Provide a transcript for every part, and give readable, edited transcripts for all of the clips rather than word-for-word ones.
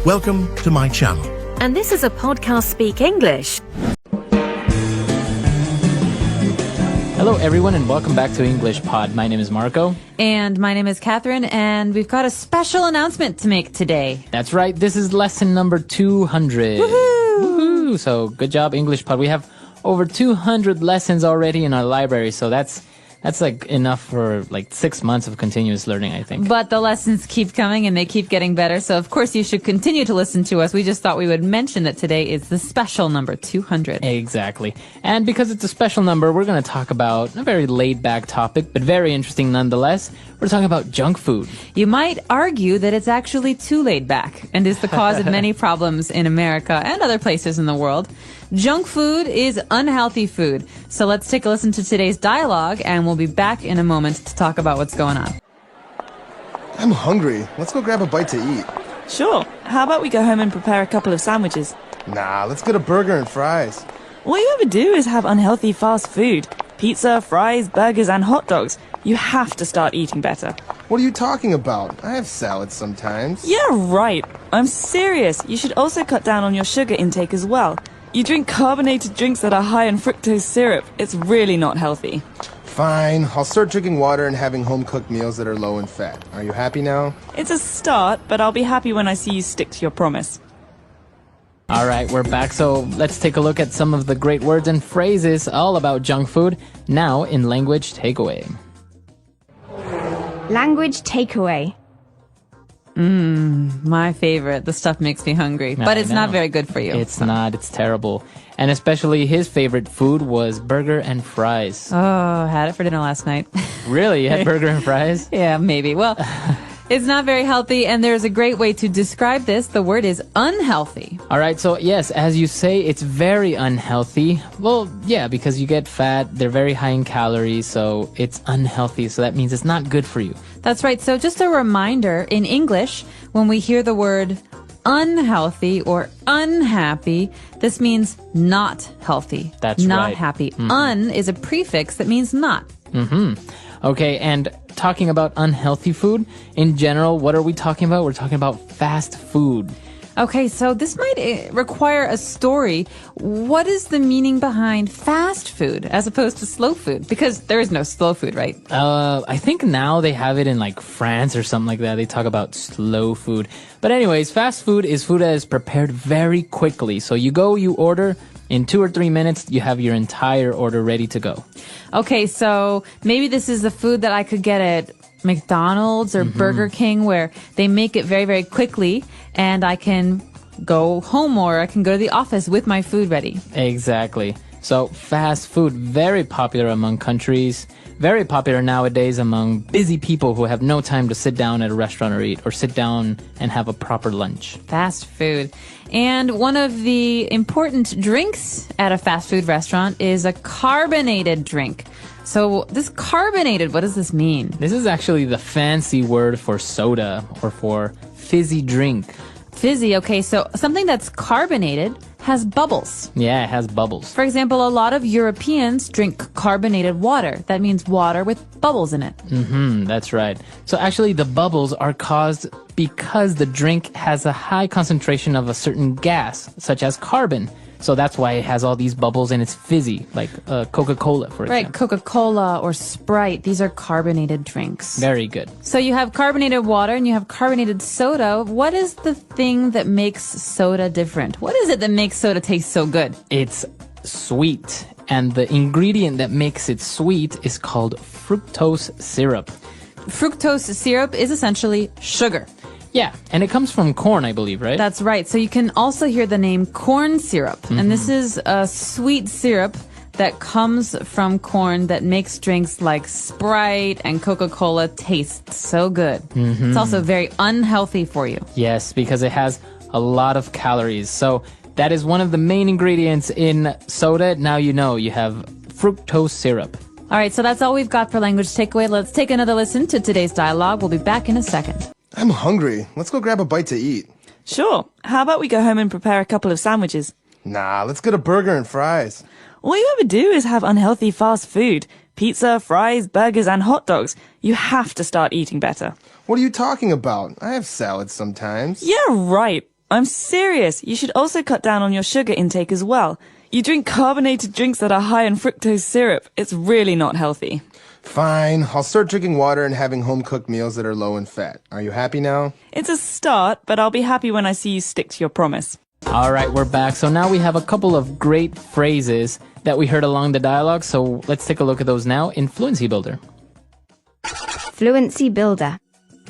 Welcome to my channel. And this is a podcast Speak English. Hello everyone and welcome back to English Pod. My name is Marco. And my name is Catherine, and we've got a special announcement to make today. That's right, this is lesson number 200. Woohoo! Woohoo! So good job, English Pod. We have over 200 lessons already in our library, so that's like enough for like 6 months of continuous learning, I think. But the lessons keep coming and they keep getting better, so of course you should continue to listen to us. We just thought we would mention that today is the special number 200. Exactly. And because it's a special number, we're going to talk about a very laid-back topic, but very interesting nonetheless. We're talking about junk food. You might argue that it's actually too laid back and is the cause of many problems in America and other places in the world. Junk food is unhealthy food. So let's take a listen to today's dialogue, and we'll be back in a moment to talk about what's going on. I'm hungry. Let's go grab a bite to eat. Sure. How about we go home and prepare a couple of sandwiches? Nah, let's get a burger and fries. All you ever do is have unhealthy fast food. Pizza, fries, burgers, and hot dogs. You have to start eating better. What are you talking about? I have salads sometimes. Yeah, right. I'm serious. You should also cut down on your sugar intake as well. You drink carbonated drinks that are high in fructose syrup. It's really not healthy. Fine, I'll start drinking water and having home-cooked meals that are low in fat. Are you happy now? It's a start, but I'll be happy when I see you stick to your promise. All right, we're back. So let's take a look at some of the great words and phrases all about junk food now in Language Takeaway. Language takeaway. My favorite. The stuff makes me hungry, but it's not very good for you. It's not. It's terrible. And especially his favorite food was burger and fries. Oh, I had it for dinner last night. Really? You had burger and fries? Yeah, maybe. Well, it's not very healthy, and there's a great way to describe this. The word is unhealthy. All right, so yes, as you say, it's very unhealthy. Well, yeah, because you get fat, they're very high in calories, so it's unhealthy. So that means it's not good for you. That's right. So just a reminder, in English, when we hear the word unhealthy or unhappy, this means not healthy. That's not right. happy. Un is a prefix that means not. Okay, and talking about unhealthy food, in general, what are we talking about? We're talking about fast food. Okay, so this might require a story. What is the meaning behind fast food as opposed to slow food? Because there is no slow food, right? I think now they have it in like France or something like that. They talk about slow food. But anyways, fast food is food that is prepared very quickly. So you go, you order, in 2 or 3 minutes, you have your entire order ready to go. Okay, so maybe this is the food that I could get at McDonald's or Burger King, where they make it very, very quickly, and I can go home or I can go to the office with my food ready. Exactly. So fast food, very popular among countries, very popular nowadays among busy people who have no time to sit down at a restaurant or eat, or sit down and have a proper lunch. Fast food. And one of the important drinks at a fast food restaurant is a carbonated drink. So this carbonated, what does this mean? This is actually the fancy word for soda or for fizzy drink. Fizzy, okay, so something that's carbonated has bubbles. Yeah, it has bubbles. For example, a lot of Europeans drink carbonated water. That means water with bubbles in it. That's right. So actually the bubbles are caused because the drink has a high concentration of a certain gas, such as carbon. So that's why it has all these bubbles and it's fizzy, like Coca-Cola, for example. Right, Coca-Cola or Sprite. These are carbonated drinks. Very good. So you have carbonated water and you have carbonated soda. What is the thing that makes soda different? What is it that makes soda taste so good? It's sweet. And the ingredient that makes it sweet is called fructose syrup. Fructose syrup is essentially sugar. Yeah, and it comes from corn, I believe, right? That's right. So you can also hear the name corn syrup. And this is a sweet syrup that comes from corn that makes drinks like Sprite and Coca-Cola taste so good. It's also very unhealthy for you. Yes, because it has a lot of calories. So that is one of the main ingredients in soda. Now you know you have fructose syrup. All right, so that's all we've got for Language Takeaway. Let's take another listen to today's dialogue. We'll be back in a second. I'm hungry. Let's go grab a bite to eat. Sure. How about we go home and prepare a couple of sandwiches? Nah, let's get a burger and fries. All you ever do is have unhealthy fast food. Pizza, fries, burgers, and hot dogs. You have to start eating better. What are you talking about? I have salads sometimes. Yeah, right. I'm serious. You should also cut down on your sugar intake as well. You drink carbonated drinks that are high in fructose syrup. It's really not healthy. Fine, I'll start drinking water and having home-cooked meals that are low in fat. Are you happy now? It's a start, but I'll be happy when I see you stick to your promise. All right, we're back. So now we have a couple of great phrases that we heard along the dialogue. So let's take a look at those now in Fluency Builder. Fluency Builder.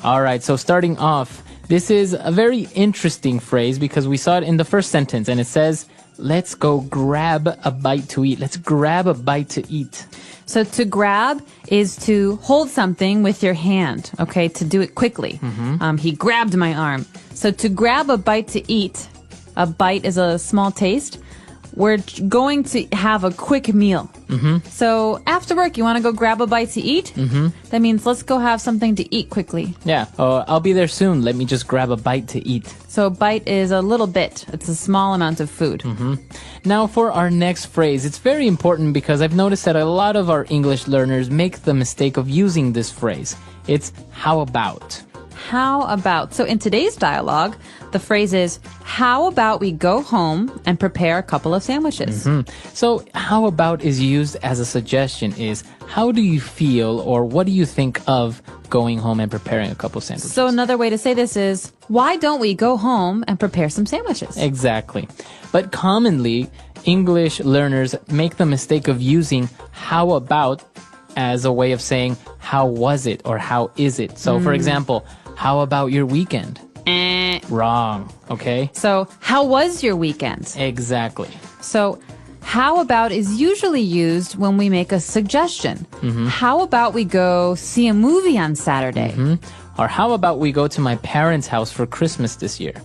All right, so starting off, this is a very interesting phrase because we saw it in the first sentence and it says, let's go grab a bite to eat. Let's grab a bite to eat. So to grab is to hold something with your hand, okay, to do it quickly. He grabbed my arm. So to grab a bite to eat, a bite is a small taste. We're going to have a quick meal. So after work, you want to go grab a bite to eat? That means let's go have something to eat quickly. Yeah, I'll be there soon. Let me just grab a bite to eat. So a bite is a little bit. It's a small amount of food. Now for our next phrase, it's very important because I've noticed that a lot of our English learners make the mistake of using this phrase. It's how about. How about? So in today's dialogue, the phrase is, how about we go home and prepare a couple of sandwiches? So how about is used as a suggestion is, how do you feel or what do you think of going home and preparing a couple sandwiches? So another way to say this is, why don't we go home and prepare some sandwiches? Exactly. But commonly, English learners make the mistake of using how about as a way of saying, how was it or how is it? So for example, how about your weekend? Wrong. Okay. So how was your weekend? Exactly. So how about is usually used when we make a suggestion. How about we go see a movie on Saturday? Or how about we go to my parents' house for Christmas this year?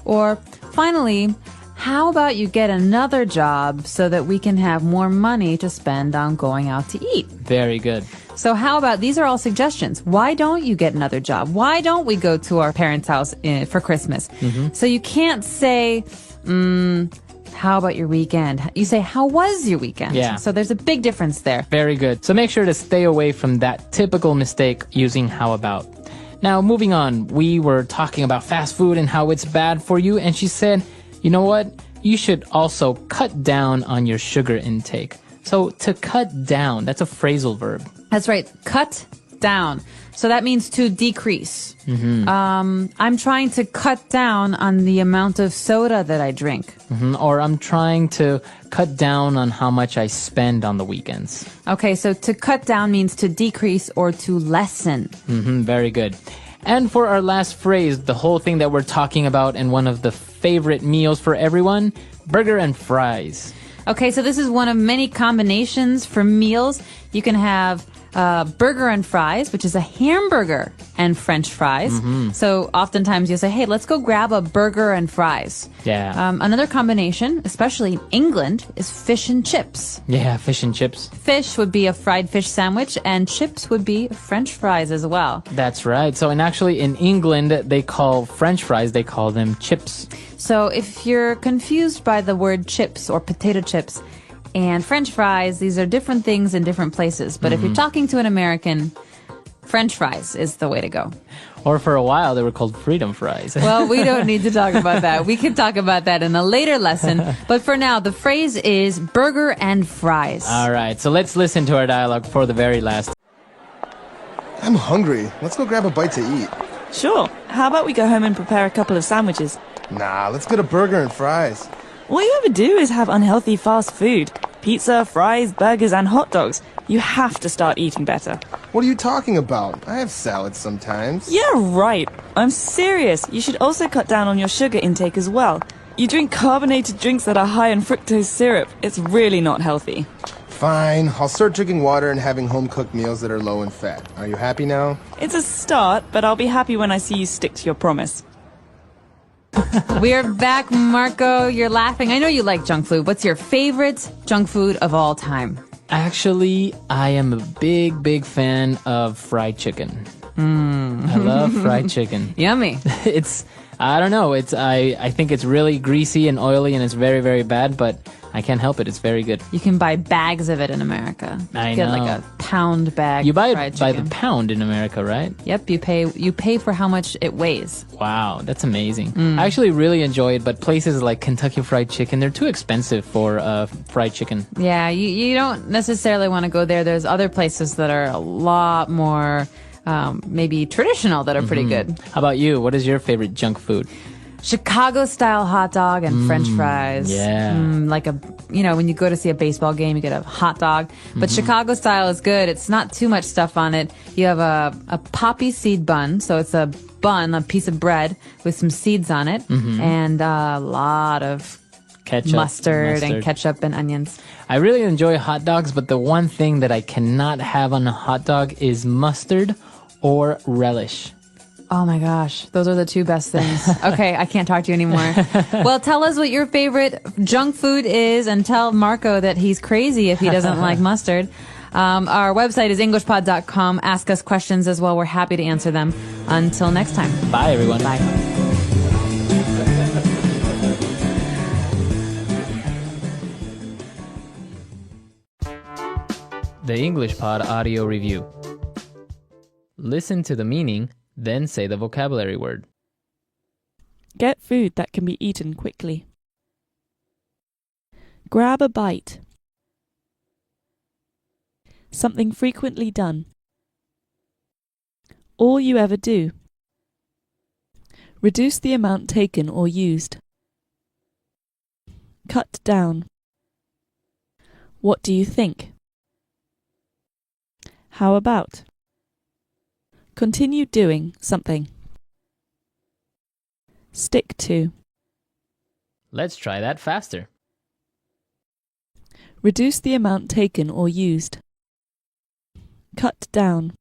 Or finally, how about you get another job so that we can have more money to spend on going out to eat? Very good. So how about, these are all suggestions. Why don't you get another job? Why don't we go to our parents' house for Christmas? So you can't say, how about your weekend? You say, how was your weekend? Yeah. So there's a big difference there. Very good. So make sure to stay away from that typical mistake using how about. Now, moving on, we were talking about fast food and how it's bad for you. And she said, you know what? You should also cut down on your sugar intake. So to cut down, that's a phrasal verb. That's right. Cut down. So that means to decrease. I'm trying to cut down on the amount of soda that I drink. Or I'm trying to cut down on how much I spend on the weekends. Okay, so to cut down means to decrease or to lessen. Very good. And for our last phrase, the whole thing that we're talking about and one of the favorite meals for everyone, burger and fries. Okay, so this is one of many combinations for meals. You can have burger and fries, which is a hamburger and French fries. So oftentimes you'll say, hey, let's go grab a burger and fries. Yeah. Another combination, especially in England, is fish and chips. Yeah, fish and chips. Fish would be a fried fish sandwich, and chips would be French fries as well. That's right. So, and actually in England, they call French fries, they call them chips. So if you're confused by the word chips or potato chips and French fries, these are different things in different places. But if you're talking to an American, French fries is the way to go. Or for a while, they were called freedom fries. Well, we don't need to talk about that. We can talk about that in a later lesson. But for now, the phrase is burger and fries. All right, so let's listen to our dialogue for the very last. I'm hungry. Let's go grab a bite to eat. Sure. How about we go home and prepare a couple of sandwiches? Nah, let's get a burger and fries. All you ever do is have unhealthy fast food. Pizza, fries, burgers, and hot dogs. You have to start eating better. What are you talking about? I have salads sometimes. Yeah, right. I'm serious. You should also cut down on your sugar intake as well. You drink carbonated drinks that are high in fructose syrup. It's really not healthy. Fine, I'll start drinking water and having home-cooked meals that are low in fat. Are you happy now? It's a start, but I'll be happy when I see you stick to your promise. We're back, Marco. You're laughing. I know you like junk food. What's your favorite junk food of all time? Actually, I am a big fan of fried chicken. I love fried chicken. Yummy. I don't know, I think it's really greasy and oily and it's very, very bad, but I can't help it. It's very good. You can buy bags of it in America. I Get know. like a pound bag. You buy of it fried by the chicken. pound in America, right? Yep, you pay for how much it weighs. Wow, that's amazing. I actually really enjoy it, but places like Kentucky Fried Chicken, they're too expensive for fried chicken. Yeah, you don't necessarily want to go there. There's other places that are a lot more maybe traditional that are pretty good. How about you? What is your favorite junk food? Chicago style hot dog and French fries. yeah. Like when you go to see a baseball game, you get a hot dog. But Chicago style is good. It's not too much stuff on it. You have a poppy seed bun. So it's a bun, a piece of bread with some seeds on it, and a lot of Ketchup, mustard and ketchup and onions. I really enjoy hot dogs, but the one thing that I cannot have on a hot dog is mustard or relish. Oh my gosh, those are the two best things. Okay, I can't talk to you anymore. Well, tell us what your favorite junk food is and tell Marco that he's crazy if he doesn't like mustard. Our website is englishpod.com. Ask us questions as well. We're happy to answer them. Until next time. Bye, everyone. Bye. The English Pod Audio Review. Listen to the meaning, then say the vocabulary word. Get food that can be eaten quickly. Grab a bite. Something frequently done. All you ever do. Reduce the amount taken or used. Cut down. What do you think? How about? Continue doing something. Stick to. Let's try that faster. Reduce the amount taken or used. Cut down.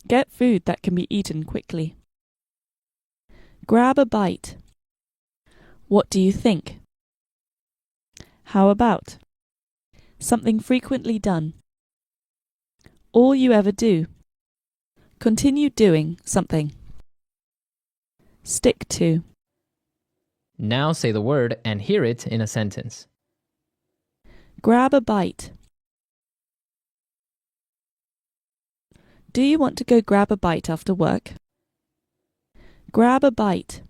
Get food that can be eaten quickly. Grab a bite. What do you think? How about? Something frequently done. All you ever do. Continue doing something. Stick to. Now say the word and hear it in a sentence. Grab a bite. Do you want to go grab a bite after work? Grab a bite.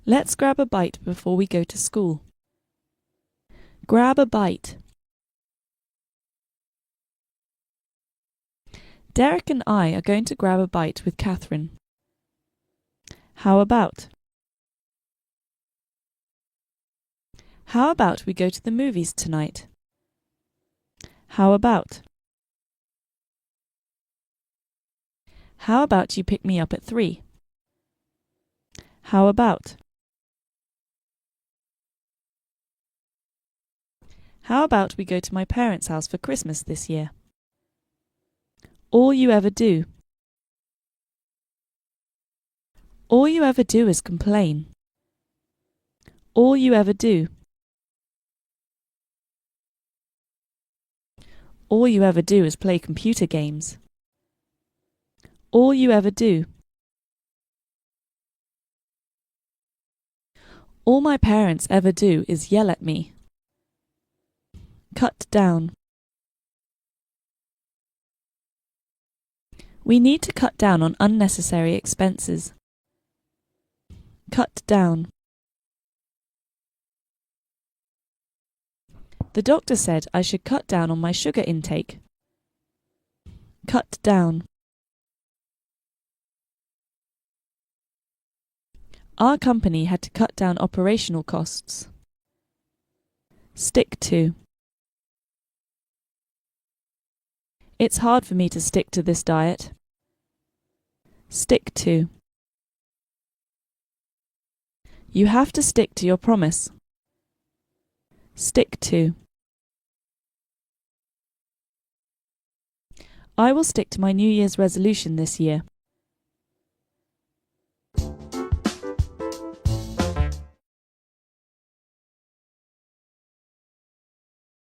Let's grab a bite before we go to school. Grab a bite. Derek and I are going to grab a bite with Catherine. How about? How about we go to the movies tonight? How about? How about you pick me up at 3? How about? How about we go to my parents' house for Christmas this year? All you ever do. All you ever do is complain. All you ever do. All you ever do is play computer games. All you ever do. All my parents ever do is yell at me. Cut down. We need to cut down on unnecessary expenses. Cut down. The doctor said I should cut down on my sugar intake. Cut down. Our company had to cut down operational costs. Stick to. It's hard for me to stick to this diet. Stick to. You have to stick to your promise. Stick to. I will stick to my New Year's resolution this year.